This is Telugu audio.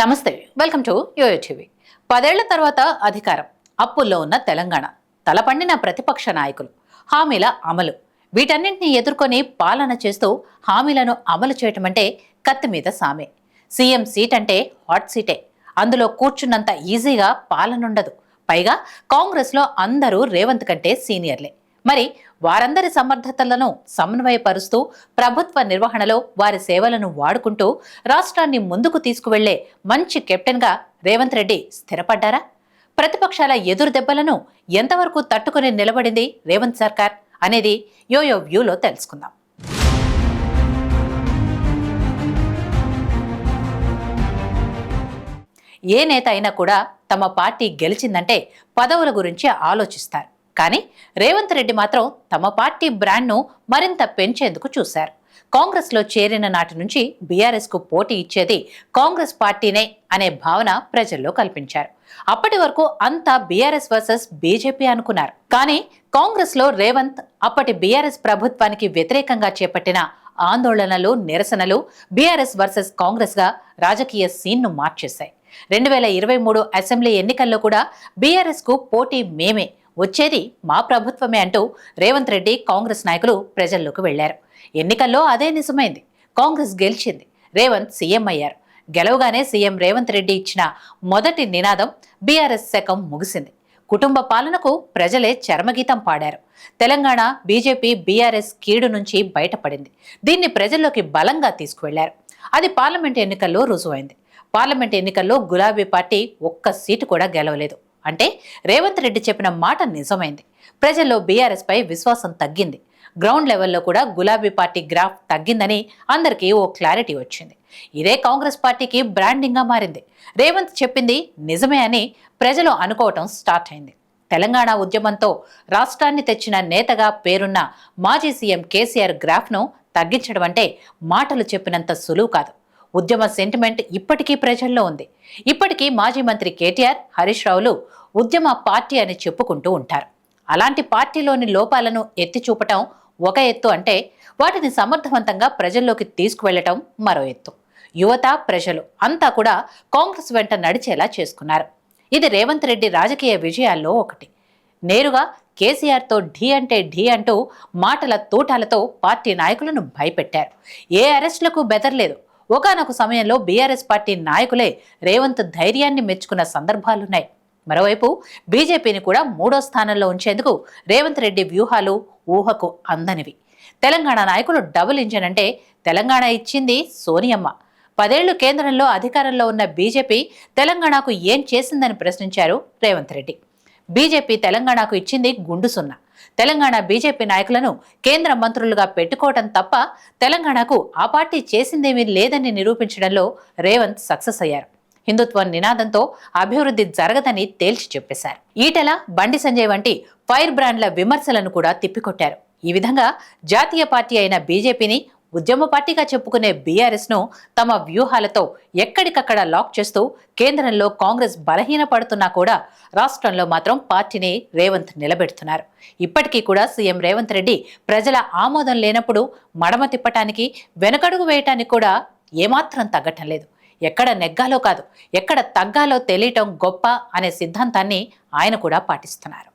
నమస్తే, వెల్కమ్ టు యోయో టీవీ. 10 ఏళ్ల తర్వాత అధికారం, అప్పుల్లో ఉన్న తెలంగాణ, తలపండిన ప్రతిపక్ష నాయకులు, హామీల అమలు, వీటన్నింటినీ ఎదుర్కొని పాలన చేస్తూ హామీలను అమలు చేయటం అంటే కత్తి మీద సామే. సీఎం సీట్ అంటే హాట్ సీటే. అందులో కూర్చున్నంత ఈజీగా పాలనుండదు. పైగా కాంగ్రెస్లో అందరూ రేవంత్ కంటే సీనియర్లే. మరి వారందరి సమర్థతలను సమన్వయపరుస్తూ ప్రభుత్వ నిర్వహణలో వారి సేవలను వాడుకుంటూ రాష్ట్రాన్ని ముందుకు తీసుకువెళ్లే మంచి కెప్టెన్గా రేవంత్ రెడ్డి స్థిరపడ్డారా? ప్రతిపక్షాల ఎదురు దెబ్బలను ఎంతవరకు తట్టుకుని నిలబడింది రేవంత్ సర్కార్ అనేది యోయో వ్యూలో తెలుసుకుందాం. ఏ నేత అయినా కూడా తమ పార్టీ గెలిచిందంటే పదవుల గురించి ఆలోచిస్తారు. కానీ రేవంత్ రెడ్డి మాత్రం తమ పార్టీ బ్రాండ్ను మరింత పెంచేందుకు చూశారు. కాంగ్రెస్లో చేరిన నాటి నుంచి బీఆర్ఎస్కు పోటీ ఇచ్చేది కాంగ్రెస్ పార్టీనే అనే భావన ప్రజల్లో కల్పించారు. అప్పటి వరకు అంతా బీఆర్ఎస్ వర్సెస్ బీజేపీ అనుకున్నారు. కానీ కాంగ్రెస్లో రేవంత్ అప్పటి బీఆర్ఎస్ ప్రభుత్వానికి వ్యతిరేకంగా చేపట్టిన ఆందోళనలు, నిరసనలు బీఆర్ఎస్ వర్సెస్ కాంగ్రెస్ గా రాజకీయ సీన్ను మార్చేశాయి. 2023 అసెంబ్లీ ఎన్నికల్లో కూడా బీఆర్ఎస్ కు పోటీ మేమే, వచ్చేది మా ప్రభుత్వమే అంటూ రేవంత్ రెడ్డి, కాంగ్రెస్ నాయకులు ప్రజల్లోకి వెళ్లారు. ఎన్నికల్లో అదే నిజమైంది. కాంగ్రెస్ గెలిచింది, రేవంత్ సీఎం అయ్యారు. గెలవగానే సీఎం రేవంత్ రెడ్డి ఇచ్చిన మొదటి నినాదం బీఆర్ఎస్ శకం ముగిసింది. కుటుంబ పాలనకు ప్రజలే చరమగీతం పాడారు. తెలంగాణ బీజేపీ బీఆర్ఎస్ కీడు నుంచి బయటపడింది. దీన్ని ప్రజల్లోకి బలంగా తీసుకువెళ్లారు. అది పార్లమెంట్ ఎన్నికల్లో రుజువైంది. పార్లమెంట్ ఎన్నికల్లో గులాబీ పార్టీ ఒక్క సీటు కూడా గెలవలేదు. అంటే రేవంత్ రెడ్డి చెప్పిన మాట నిజమైంది. ప్రజల్లో బీఆర్ఎస్ పై విశ్వాసం తగ్గింది. గ్రౌండ్ లెవెల్లో కూడా గులాబీ పార్టీ గ్రాఫ్ తగ్గిందని అందరికీ ఓ క్లారిటీ వచ్చింది. ఇదే కాంగ్రెస్ పార్టీకి బ్రాండింగ్ గా మారింది. రేవంత్ చెప్పింది నిజమే అని ప్రజలు అనుకోవటం స్టార్ట్ అయింది. తెలంగాణ ఉద్యమంతో రాష్ట్రాన్ని తెచ్చిన నేతగా పేరున్న మాజీ సీఎం కేసీఆర్ గ్రాఫ్ను తగ్గించడం అంటే మాటలు చెప్పినంత సులువు కాదు. ఉద్యమ సెంటిమెంట్ ఇప్పటికీ ప్రజల్లో ఉంది. ఇప్పటికీ మాజీ మంత్రి కేటీఆర్, హరీష్ రావులు ఉద్యమ పార్టీ అని చెప్పుకుంటూ ఉంటారు. అలాంటి పార్టీలోని లోపాలను ఎత్తి చూపటం ఒక ఎత్తు అంటే, వాటిని సమర్థవంతంగా ప్రజల్లోకి తీసుకువెళ్లటం మరో ఎత్తు. యువత, ప్రజలు అంతా కూడా కాంగ్రెస్ వెంట నడిచేలా చేసుకున్నారు. ఇది రేవంత్ రెడ్డి రాజకీయ విజయాల్లో ఒకటి. నేరుగా కేసీఆర్తో ఢీ అంటే ఢీ అంటూ మాటల తూటాలతో పార్టీ నాయకులను భయపెట్టారు. ఏ అరెస్టులకు బెదర్లేదు. ఒకానొక సమయంలో బీఆర్ఎస్ పార్టీ నాయకులే రేవంత్ ధైర్యాన్ని మెచ్చుకున్న సందర్భాలున్నాయి. మరోవైపు బీజేపీని కూడా 3వ స్థానంలో ఉంచేందుకు రేవంత్ రెడ్డి వ్యూహాలు ఊహకు అందనివి. తెలంగాణ నాయకులు డబుల్ ఇంజన్ అంటే తెలంగాణ ఇచ్చింది సోనియమ్మ. 10 ఏళ్లు కేంద్రంలో అధికారంలో ఉన్న బీజేపీ తెలంగాణకు ఏం చేసిందని ప్రశ్నించారు రేవంత్ రెడ్డి. బీజేపీ తెలంగాణకు ఇచ్చింది గుండు సున్నా. తెలంగాణ బీజేపీ నాయకులను కేంద్ర మంత్రులుగా పెట్టుకోవటం తప్ప తెలంగాణకు ఆ పార్టీ చేసిందేమీ లేదని నిరూపించడంలో రేవంత్ సక్సెస్ అయ్యారు. హిందుత్వ నినాదంతో అభివృద్ధి జరగదని తేల్చి చెప్పేశారు. ఈటెల, బండి సంజయ్ వంటి ఫైర్ బ్రాండ్ల విమర్శలను కూడా తిప్పికొట్టారు. ఈ విధంగా జాతీయ పార్టీ అయిన బీజేపీని ఉద్యమ పార్టీగా చెప్పుకునే బీఆర్ఎస్ ను తమ వ్యూహాలతో ఎక్కడికక్కడ లాక్ చేస్తూ కేంద్రంలో కాంగ్రెస్ బలహీనపడుతున్నా కూడా రాష్ట్రంలో మాత్రం పార్టీని రేవంత్ నిలబెడుతున్నారు. ఇప్పటికీ కూడా సీఎం రేవంత్ రెడ్డి ప్రజల ఆమోదం లేనప్పుడు మడమ తిప్పటానికి, వెనకడుగు వేయటానికి కూడా ఏమాత్రం తగ్గటం లేదు. ఎక్కడ నెగ్గాలో కాదు, ఎక్కడ తగ్గాలో తెలియటం గొప్ప అనే సిద్ధాంతాన్ని ఆయన కూడా పాటిస్తున్నారు.